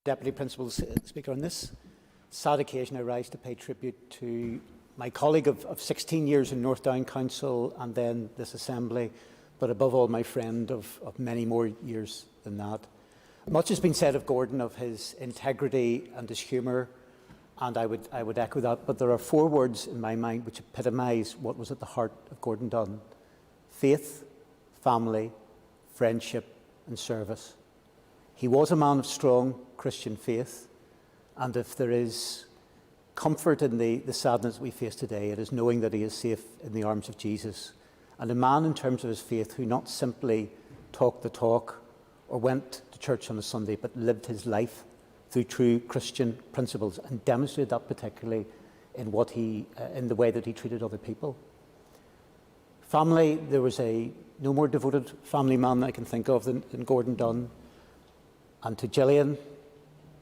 Deputy Principal Speaker. On this sad occasion, I rise to pay tribute to my colleague of 16 years in North Down Council and then this Assembly, but above all my friend of many more years than that. Much has been said of Gordon, of his integrity and his humour, and I would echo that, but there are 4 words in my mind which epitomise what was at the heart of Gordon Dunne: faith, family, friendship and service. He was a man of strong Christian faith, and if there is comfort in the sadness we face today, it is knowing that he is safe in the arms of Jesus. And a man in terms of his faith who not simply talked the talk or went to church on a Sunday, but lived his life through true Christian principles and demonstrated that particularly in the way that he treated other people. Family, there was no more devoted family man I can think of than Gordon Dunne. And to Gillian,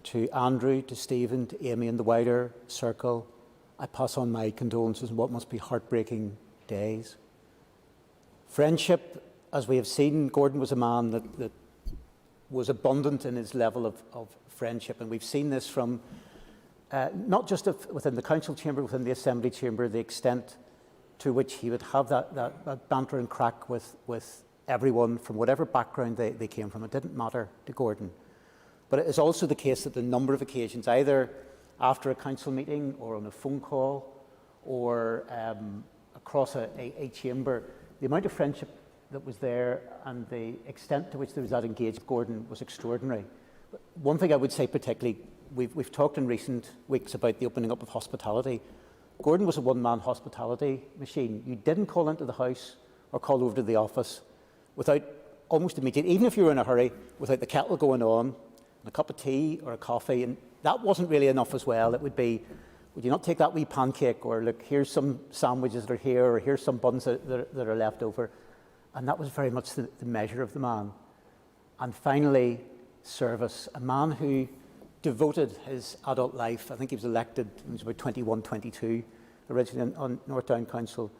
to Andrew, to Stephen, to Amy and the wider circle, I pass on my condolences in what must be heartbreaking days. Friendship, as we have seen, Gordon was a man that was abundant in his level of friendship, and we've seen this from not just within the council chamber, within the assembly chamber, the extent to which he would have that banter and crack with everyone from whatever background they came from. It didn't matter to Gordon. But it is also the case that the number of occasions, either after a council meeting or on a phone call or across a chamber, the amount of friendship that was there and the extent to which there was that engagement with Gordon was extraordinary. But one thing I would say particularly, we've talked in recent weeks about the opening up of hospitality. Gordon was a one-man hospitality machine. You didn't call into the house or call over to the office without almost immediately, even if you were in a hurry, without the kettle going on, and a cup of tea or a coffee, and that wasn't really enough as well. It would be, would you not take that wee pancake, or look, here's some sandwiches that are here, or here's some buns that are left over. And that was very much the measure of the man. And finally, service. A man who devoted his adult life, I think he was elected when he was about 21, 22, originally on North Down Council,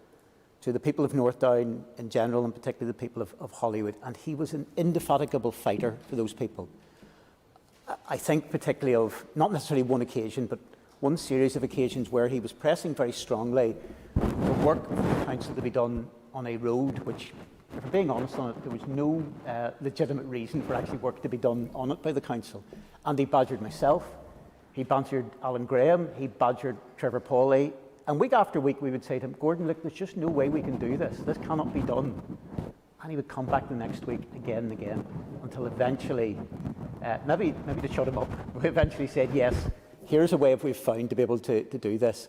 to the people of North Down in general, and particularly the people of Holywood. And he was an indefatigable fighter for those people. I think particularly of, not necessarily one occasion, but one series of occasions where he was pressing very strongly for work for the council to be done on a road which, if I'm being honest on it, there was no legitimate reason for actually work to be done on it by the council. And he badgered myself, he badgered Alan Graham, he badgered Trevor Pawley, and week after week we would say to him, Gordon, look, there's just no way we can do this. This cannot be done. And he would come back the next week again and again until eventually, maybe to shut him up, we eventually said, yes, here's a way we've found to be able to do this.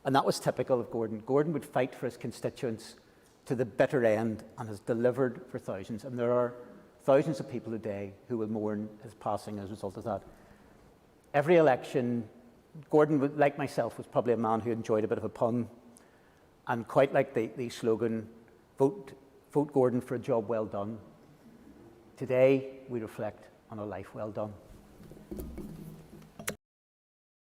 And that was typical of Gordon. Gordon would fight for his constituents to the bitter end and has delivered for thousands. And there are thousands of people today who will mourn his passing as a result of that. Every election, Gordon, like myself, was probably a man who enjoyed a bit of a pun, and quite like the slogan, vote Gordon for a job well done. Today, we reflect on a life well done.